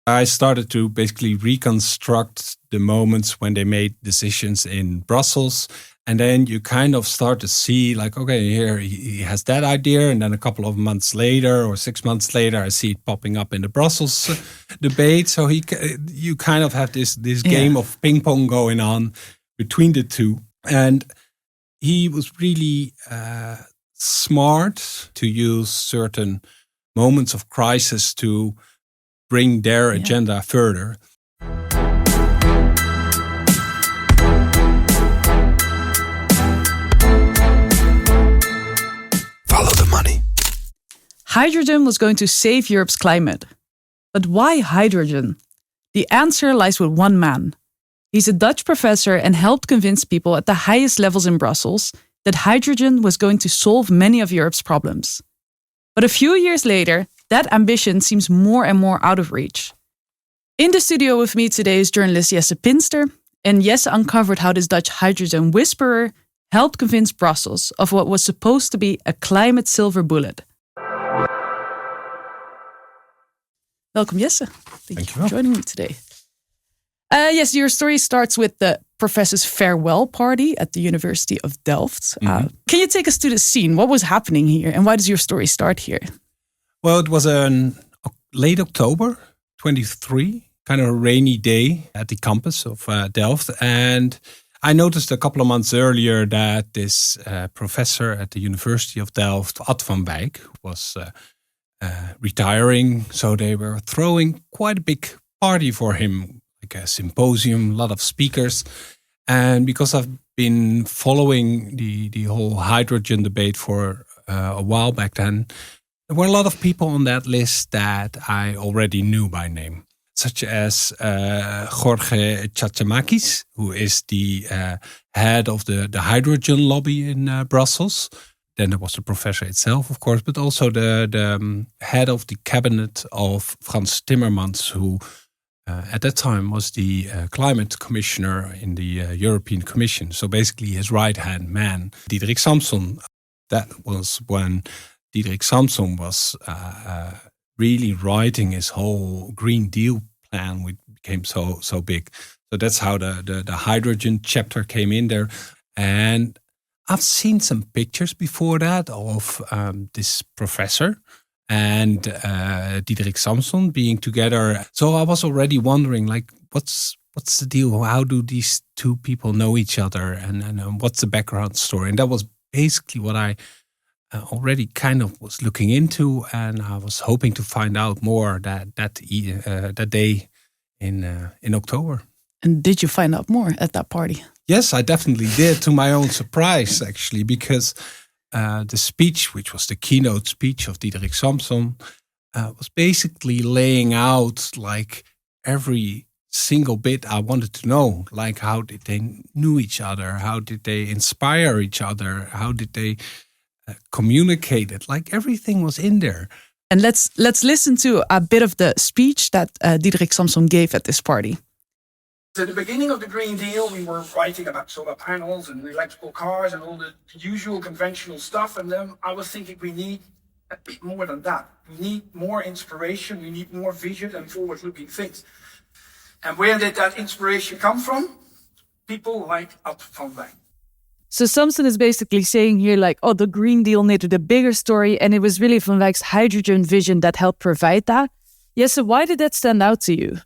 I started to basically reconstruct the moments when they made decisions in Brussels. And then you kind of start to see like, okay, here he has that idea. And then a couple of months later or 6 months later, I see it popping up in the Brussels debate. So you kind of have this game of ping pong going on between the two. And he was really smart to use certain moments of crisis to bring their agenda further. Follow the money. Hydrogen was going to save Europe's climate. But why hydrogen? The answer lies with one man. He's a Dutch professor and helped convince people at the highest levels in Brussels that hydrogen was going to solve many of Europe's problems. But a few years later, that ambition seems more and more out of reach. In the studio with me today is journalist Jesse Pinster, and Jesse uncovered how this Dutch hydrogen whisperer helped convince Brussels of what was supposed to be a climate silver bullet. Welcome, Jesse. Thank you for joining me today. Yes, your story starts with the professor's farewell party at the University of Delft. Can you take us to the scene? What was happening here, and why does your story start here? Well, it was late October 23, kind of a rainy day at the campus of Delft. And I noticed a couple of months earlier that this professor at the University of Delft, Ad van Wijk, was retiring. So they were throwing quite a big party for him, like a symposium, a lot of speakers. And because I've been following the whole hydrogen debate for a while back then, there were a lot of people on that list that I already knew by name, such as Jorge Chachamakis, who is the head of the hydrogen-lobby in Brussels. Then there was the professor itself, of course, but also the head of the cabinet of Frans Timmermans, who at that time was the climate commissioner in the European Commission. So basically his right-hand man, Diederik Samsom. That was when Diederik Samsom was really writing his whole Green Deal plan, which became so big. So that's how the hydrogen chapter came in there. And I've seen some pictures before that of this professor and Diederik Samsom being together. So I was already wondering, like, what's the deal? How do these two people know each other? And what's the background story? And that was basically what I already kind of was looking into, and I was hoping to find out more that day in October. And did you find out more at that party? Yes, I definitely did, to my own surprise, actually, because the speech, which was the keynote speech of Diederik Samsom, was basically laying out like every single bit I wanted to know. Like, how did they know each other? How did they inspire each other? How did they communicate it? Like, everything was in there. And let's listen to a bit of the speech that Diederik Samsom gave at this party. At the beginning of the Green Deal, we were writing about solar panels and electrical cars and all the usual conventional stuff. And then I was thinking we need a bit more than that. We need more inspiration. We need more vision and forward-looking things. And where did that inspiration come from? People like Ad van Wijk. So Samson is basically saying here, like, the Green Deal needed a bigger story, and it was really Van Wijk's hydrogen vision that helped provide that. Yes, so why did that stand out to you?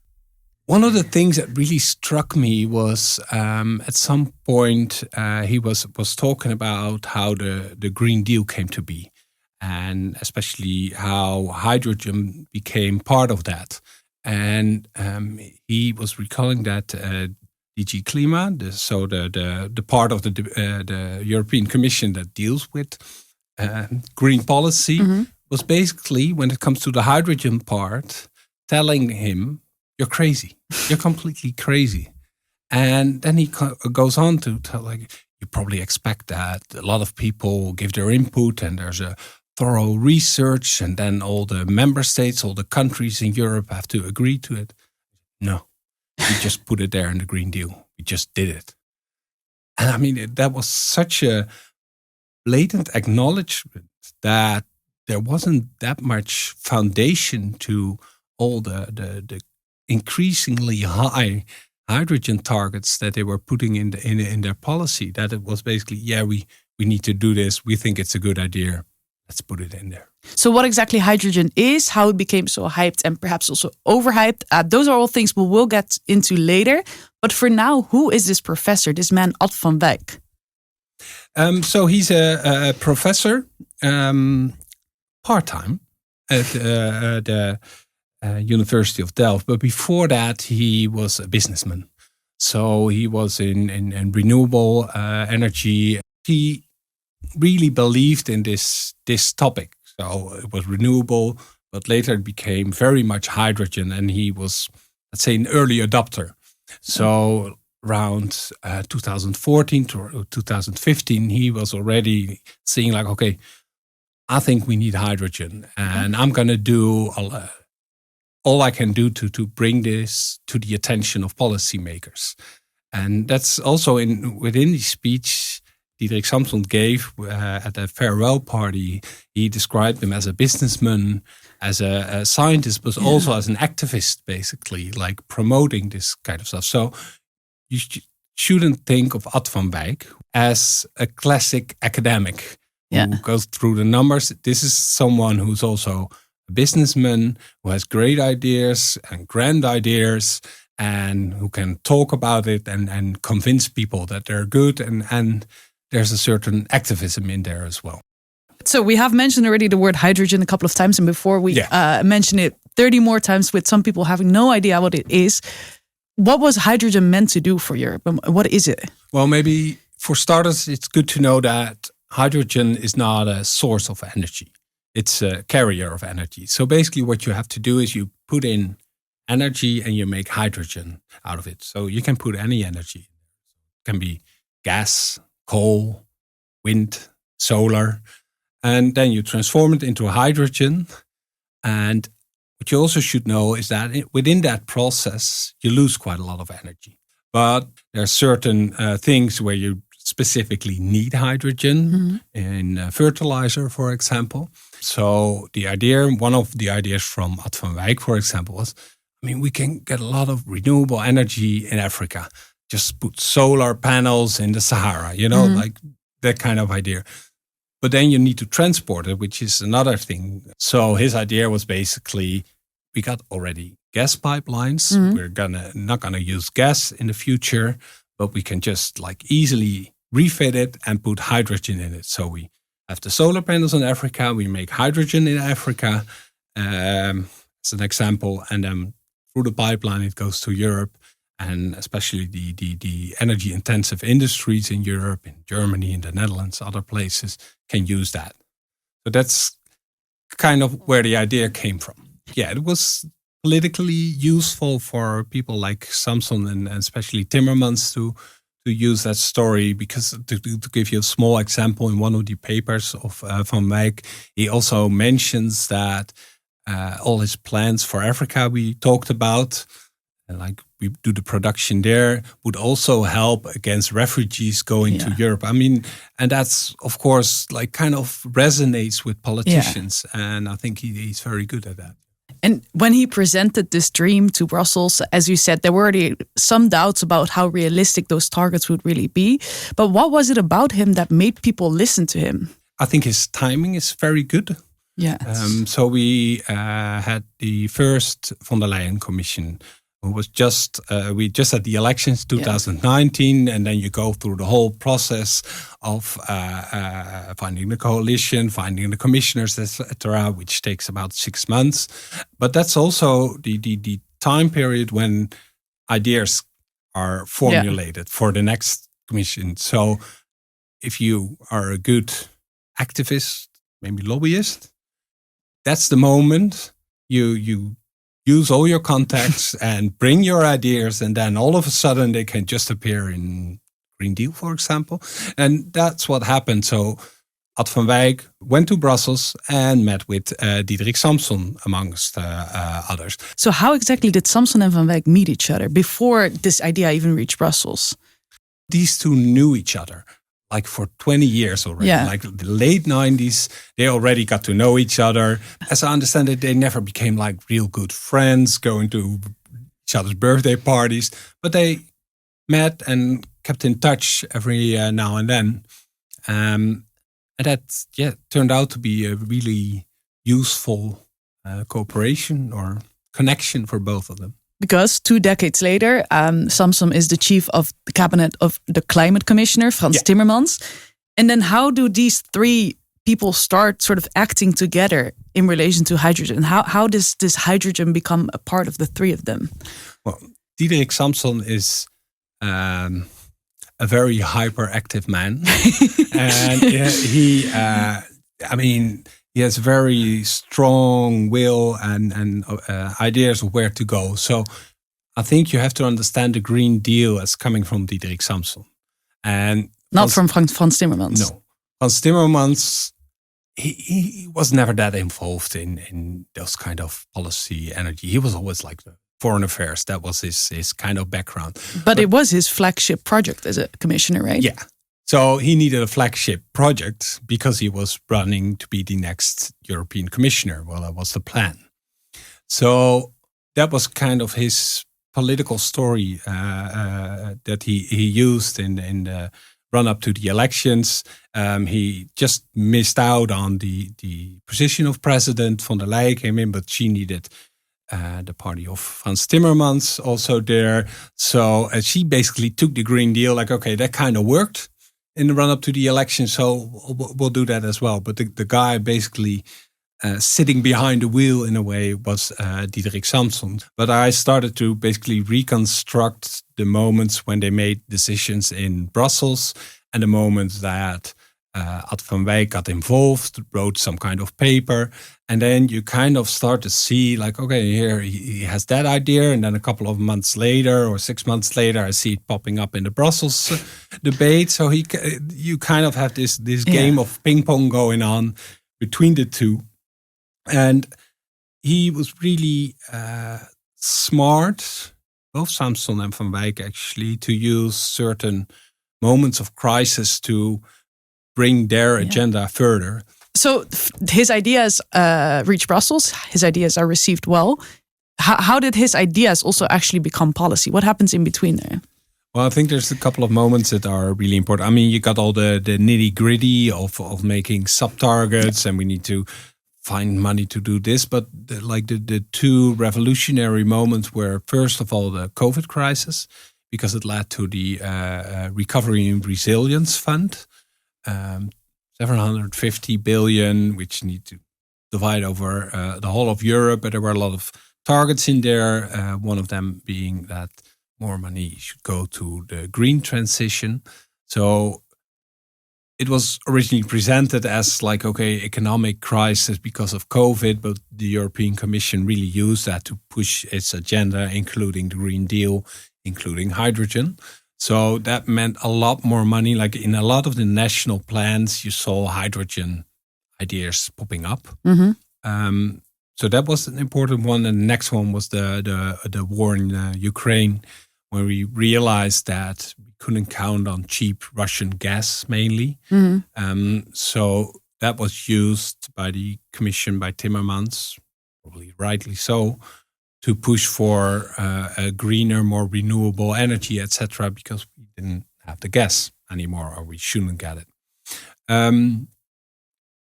One of the things that really struck me was at some point he was talking about how the Green Deal came to be, and especially how hydrogen became part of that. And he was recalling that DG Klima, the part of the European Commission that deals with green policy, was basically, when it comes to the hydrogen part, telling him, "You're crazy. You're completely crazy." And then he goes on to tell, like, you probably expect that a lot of people give their input and there's a thorough research and then all the member states, all the countries in Europe have to agree to it. No, we just put it there in the Green Deal. We just did it. And I mean, that was such a blatant acknowledgement that there wasn't that much foundation to all the increasingly high hydrogen targets that they were putting in their policy, that it was basically, we need to do this. We think it's a good idea. Let's put it in there. So what exactly hydrogen is, how it became so hyped and perhaps also overhyped, those are all things we will get into later. But for now, who is this professor, this man Ad van Wijk? So he's a professor, part-time at the University of Delft. But before that, he was a businessman. So he was in renewable energy. He really believed in this topic. So it was renewable, but later it became very much hydrogen. And he was, let's say, an early adopter. So around 2014 to 2015, he was already seeing like, okay, I think we need hydrogen. And I'm going to do all I can do to bring this to the attention of policymakers. And that's also within the speech Diederik Samsom gave at a farewell party. He described him as a businessman, as a scientist, but also as an activist, basically, like promoting this kind of stuff. So you shouldn't think of Ad van Wijk as a classic academic who goes through the numbers. This is someone who's also a businessman, who has great ideas and grand ideas, and who can talk about it and convince people that they're good. And there's a certain activism in there as well. So we have mentioned already the word hydrogen a couple of times, and before we mention it 30 more times, with some people having no idea what it is. What was hydrogen meant to do for Europe? What is it? Well, maybe for starters, it's good to know that hydrogen is not a source of energy. It's a carrier of energy. So basically what you have to do is you put in energy and you make hydrogen out of it. So you can put any energy. It can be gas, coal, wind, solar, and then you transform it into hydrogen. And what you also should know is that within that process, you lose quite a lot of energy. But there are certain things where you specifically need hydrogen in fertilizer, for example. So one of the ideas from Ad van Wijk, for example, was, we can get a lot of renewable energy in Africa. Just put solar panels in the Sahara, like that kind of idea. But then you need to transport it, which is another thing. So his idea was basically, we got already gas pipelines. We're not gonna use gas in the future, but we can just like easily refit it and put hydrogen in it. So we have the solar panels in Africa. We make hydrogen in Africa, as an example, and then through the pipeline it goes to Europe. And especially the energy-intensive industries in Europe, in Germany, in the Netherlands, other places, can use that. So that's kind of where the idea came from. Yeah, it was politically useful for people like Samson and especially Timmermans to use that story, because to give you a small example, in one of the papers of Van Wijk, he also mentions that all his plans for Africa we talked about, like we do the production there, would also help against refugees going to Europe. And that's, of course, like kind of resonates with politicians. And I think he's very good at that. And when he presented this dream to Brussels, as you said, there were already some doubts about how realistic those targets would really be. But what was it about him that made people listen to him? I think his timing is very good. Yeah. So we had the first von der Leyen Commission, who was we just had the elections 2019, and then you go through the whole process of finding the coalition, finding the commissioners, etc., which takes about 6 months. But that's also the time period when ideas are formulated for the next commission. So if you are a good activist, maybe lobbyist, that's the moment you use all your contacts and bring your ideas, and then all of a sudden they can just appear in Green Deal, for example. And that's what happened. So Ad van Wijk went to Brussels and met with Diederik Samsom, amongst others. So how exactly did Samsom and Van Wijk meet each other before this idea even reached Brussels? These two knew each other like for 20 years already. Like the late 90s, they already got to know each other. As I understand it, they never became like real good friends, going to each other's birthday parties, but they met and kept in touch every now and then. And that turned out to be a really useful cooperation or connection for both of them. Because 2 decades later, Samsom is the chief of the cabinet of the climate commissioner, Frans Timmermans. And then how do these 3 people start sort of acting together in relation to hydrogen? How does this hydrogen become a part of the 3 of them? Well, Diederik Samsom is a very hyperactive man. And he has very strong will and ideas of where to go. So I think you have to understand the Green Deal as coming from Diederik Samsom. And not from Frans Timmermans. No. Frans Timmermans, he was never that involved in those kind of policy energy. He was always like the foreign affairs. That was his kind of background. But it was his flagship project as a commissioner, right? Yeah. So he needed a flagship project because he was running to be the next European commissioner. Well, that was the plan. So that was kind of his political story that he used in the run-up to the elections. He just missed out on the position of president. Von der Leyen came in, but she needed the party of Frans Timmermans also there. So she basically took the Green Deal, like, okay, that kind of worked in the run-up to the election, so we'll do that as well. But the guy basically sitting behind the wheel in a way was Diederik Samsom. But I started to basically reconstruct the moments when they made decisions in Brussels and the moments that Ad van Wijk got involved, wrote some kind of paper. And then you kind of start to see, like, okay, here he has that idea. And then a couple of months later or 6 months later, I see it popping up in the Brussels debate. So you kind of have this game of ping pong going on between the 2. And he was really smart, both Samsom and Van Wijk actually, to use certain moments of crisis to bring their agenda further. So his ideas reach Brussels. His ideas are received well. How did his ideas also actually become policy? What happens in between there? Well, I think there's a couple of moments that are really important. I mean, you got all the nitty-gritty of making sub-targets, and we need to find money to do this. But the 2 revolutionary moments were, first of all, the COVID crisis, because it led to the Recovery and Resilience Fund, 750 billion, which need to divide over the whole of Europe. But there were a lot of targets in there, one of them being that more money should go to the green transition. So it was originally presented as like, okay, economic crisis because of COVID, but the European Commission really used that to push its agenda, including the Green Deal, including hydrogen. So that meant a lot more money. Like in a lot of the national plans, you saw hydrogen ideas popping up. Mm-hmm. So that was an important one. And the next one was the war in Ukraine, where we realized that we couldn't count on cheap Russian gas mainly. Mm-hmm. So that was used by the Commission, by Timmermans, probably rightly so, to push for a greener, more renewable energy, etc., because we didn't have the gas anymore, or we shouldn't get it. And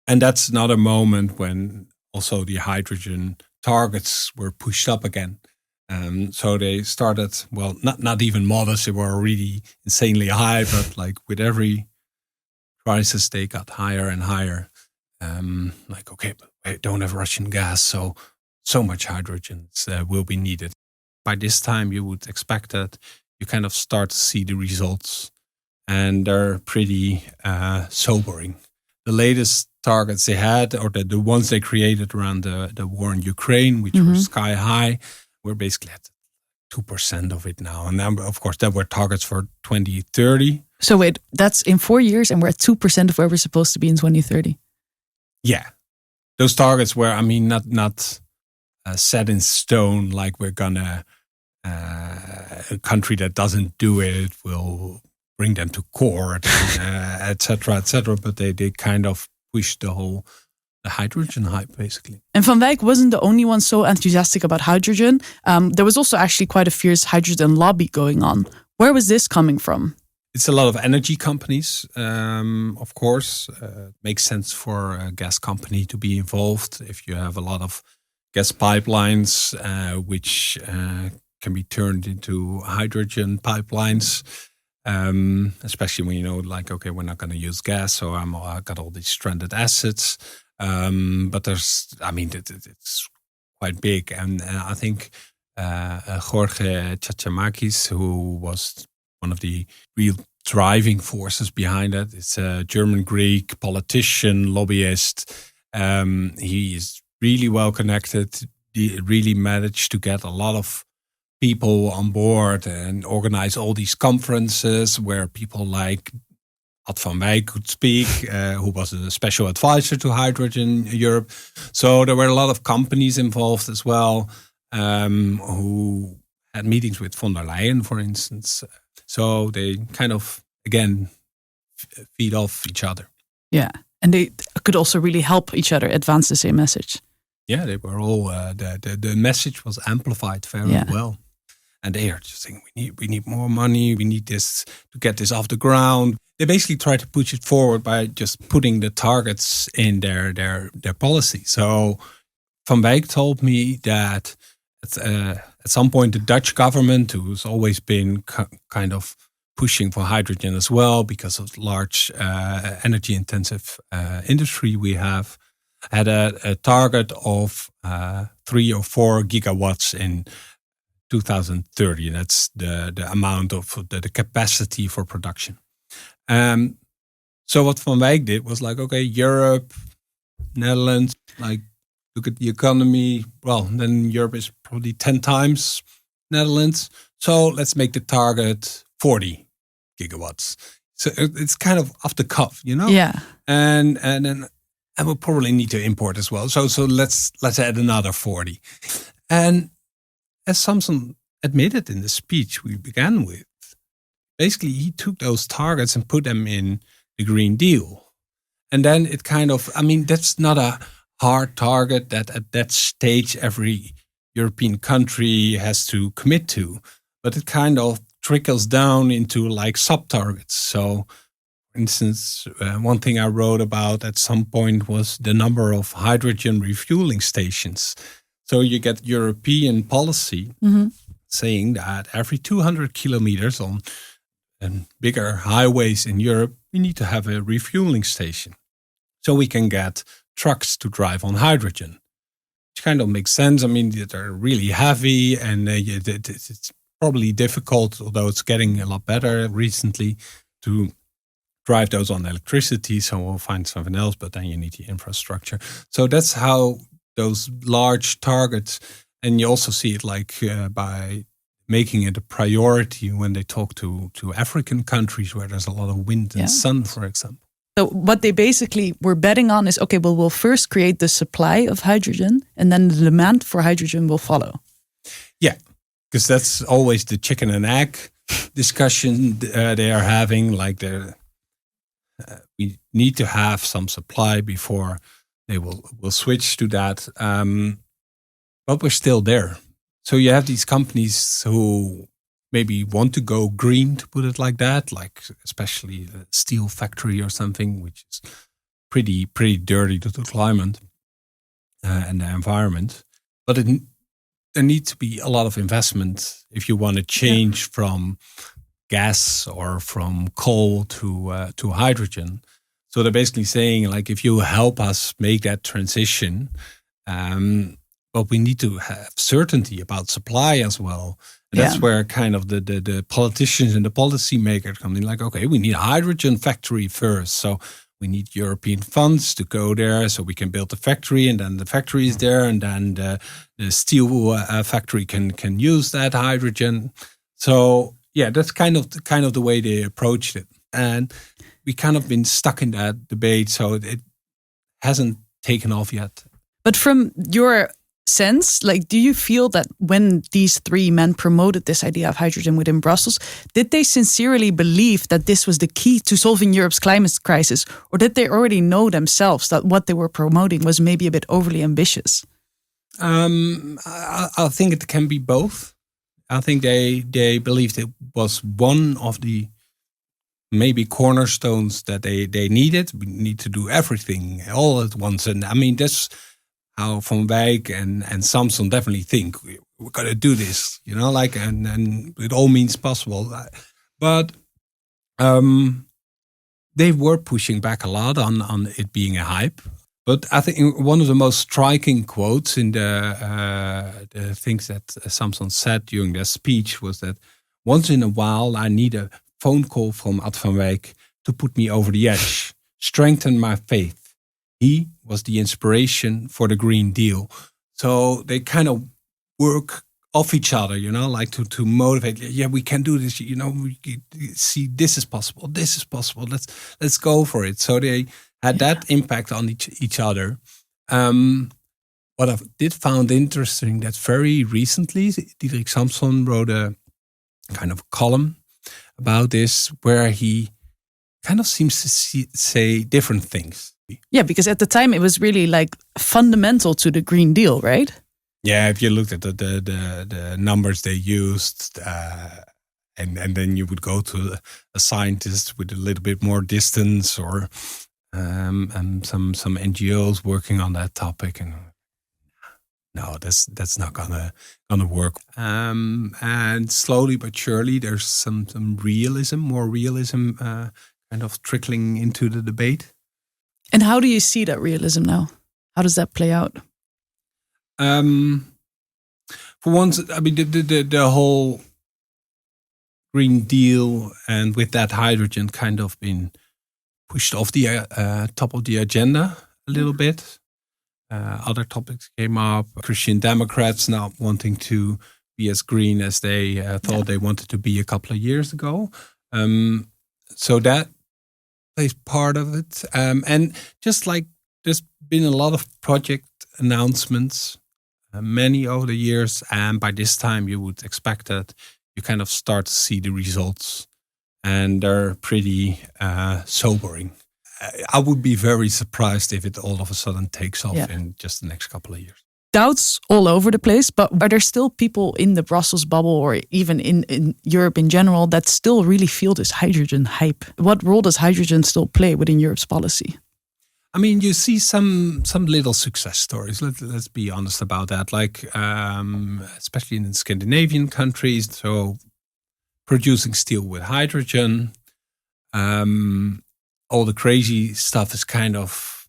that's another moment when also the hydrogen targets were pushed up again. So they started, well, not even modest, they were already insanely high, but like with every crisis, they got higher and higher. Like, okay, but we don't have Russian gas, so much hydrogen will be needed. By this time, you would expect that you kind of start to see the results, and they're pretty sobering. The latest targets they had, or the ones they created around the war in Ukraine, which were sky high, we're basically at 2% of it now. And then, of course, there were targets for 2030. So wait, that's in 4 years, and we're at 2% of where we're supposed to be in 2030. Yeah, those targets were, I mean, not set in stone. Like we're gonna a country that doesn't do it will bring them to court, etc., etc. But they kind of pushed the whole the hydrogen hype, basically. And Van Wijk wasn't the only one so enthusiastic about hydrogen. There was also actually quite a fierce hydrogen lobby going on. Where was this coming from? It's a lot of energy companies, of course. It makes sense for a gas company to be involved if you have a lot of gas pipelines, which can be turned into hydrogen pipelines. Especially when okay, we're not going to use gas, so I got all these stranded assets. But it's quite big, and I think Jorge Chachamakis, who was one of the real driving forces behind it, it's a German-Greek politician, lobbyist. He is really well connected. He really managed to get a lot of people on board and organize all these conferences where people like Ad van Wijk could speak, who was a special advisor to Hydrogen Europe. So there were a lot of companies involved as well, who had meetings with von der Leyen, for instance. So they kind of, again, feed off each other. Yeah, and they could also really help each other advance the same message. Yeah, they were all, the message was amplified very well. And they are just saying, we need more money, we need this to get this off the ground. They basically try to push it forward by just putting the targets in their policy. So Van Wijk told me that at some point the Dutch government, who's always been kind of pushing for hydrogen as well because of large energy-intensive industry we have, had a target of 3 or 4 gigawatts in 2030. That's the amount of the capacity for production. So what Van Wijk did was like, okay, Europe, Netherlands, like look at the economy. Well, then Europe is probably 10 times Netherlands. So let's make the target 40 gigawatts. So it's kind of off the cuff, Yeah. And we'll probably need to import as well. So let's add another 40. And as Samson admitted in the speech we began with, basically he took those targets and put them in the Green Deal. And then it kind of, that's not a hard target that at that stage every European country has to commit to, but it kind of trickles down into like sub-targets. So, for instance, one thing I wrote about at some point was the number of hydrogen refueling stations. So you get European policy saying that every 200 kilometers on bigger highways in Europe, we need to have a refueling station. So we can get trucks to drive on hydrogen, which kind of makes sense. They're really heavy and it's probably difficult, although it's getting a lot better recently, to drive those on electricity. So we'll find something else, but then you need the infrastructure. So that's how those large targets, and you also see it like by making it a priority when they talk to African countries where there's a lot of wind and sun, for example. So what they basically were betting on is, okay, well, we'll first create the supply of hydrogen and then the demand for hydrogen will follow. Yeah, because that's always the chicken and egg discussion they are having. Like we need to have some supply before they will switch to that. But we're still there. So you have these companies who maybe want to go green, to put it like that, like especially the steel factory or something, which is pretty dirty to the climate and the environment. But there needs to be a lot of investment if you want to change from gas or from coal to hydrogen. So they're basically saying, like, if you help us make that transition, but we need to have certainty about supply as well. And that's where kind of the politicians and the policymakers come in, like, okay, we need a hydrogen factory first. So we need European funds to go there so we can build the factory, and then the factory is there, and then the steel factory can use that hydrogen. So yeah, that's kind of the way they approached it. And we kind of been stuck in that debate, so it hasn't taken off yet. But from your sense, like, do you feel that when these three men promoted this idea of hydrogen within Brussels, did they sincerely believe that this was the key to solving Europe's climate crisis? Or did they already know themselves that what they were promoting was maybe a bit overly ambitious? I think it can be both. I think they believed it was one of the maybe cornerstones that they needed. We need to do everything all at once. And I mean, that's how Van Wijk and Samson definitely think. We're going to do this, like, and it all means possible. But they were pushing back a lot on it being a hype. But I think one of the most striking quotes in the things that Samson said during their speech was that once in a while I need a phone call from Ad van Wijk to put me over the edge, strengthen my faith. He was the inspiration for the Green Deal. So they kind of work off each other, like to motivate. Yeah, we can do this. We see this is possible. This is possible. Let's go for it. So they had that impact on each other. What I did found interesting that very recently, Diederik Samson wrote a kind of column about this where he kind of seems to say different things. Yeah, because at the time it was really like fundamental to the Green Deal, right? Yeah, if you looked at the numbers they used, and then you would go to a scientist with a little bit more distance, or some NGOs working on that topic, and no, that's not gonna work. And slowly but surely, there's some more realism, kind of trickling into the debate. And how do you see that realism now? How does that play out? For once, I mean, the whole Green Deal and with that hydrogen kind of been pushed off the top of the agenda a little bit. Other topics came up. Christian Democrats not wanting to be as green as they thought they wanted to be a couple of years ago. So that plays part of it. And just like there's been a lot of project announcements, many over the years, and by this time you would expect that you kind of start to see the results, and they're pretty sobering. I would be very surprised if it all of a sudden takes off in just the next couple of years. Doubts all over the place, but are there still people in the Brussels bubble or even in Europe in general that still really feel this hydrogen hype? What role does hydrogen still play within Europe's policy? I mean, you see some little success stories. Let's be honest about that. Like, especially in Scandinavian countries, so producing steel with hydrogen. All the crazy stuff is kind of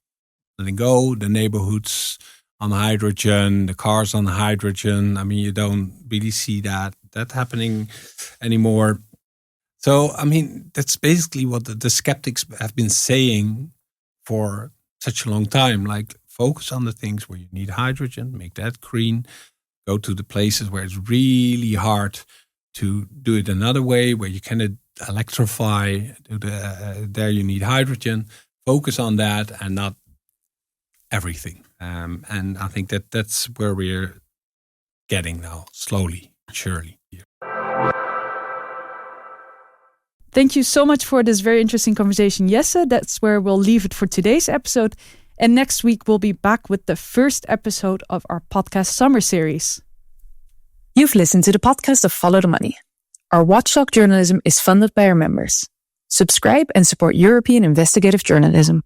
letting go. The neighborhoods on hydrogen, the cars on hydrogen. I mean, you don't really see that happening anymore. So, I mean, that's basically what the skeptics have been saying for such a long time. Like, focus on the things where you need hydrogen, make that green, go to the places where it's really hard to do it another way, where you can electrify, there you need hydrogen, focus on that and not everything. And I think that's where we're getting now, slowly, surely. Thank you so much for this very interesting conversation, Jesse. That's where we'll leave it for today's episode. And next week, we'll be back with the first episode of our podcast summer series. You've listened to the podcast of Follow the Money. Our watchdog journalism is funded by our members. Subscribe and support European investigative journalism.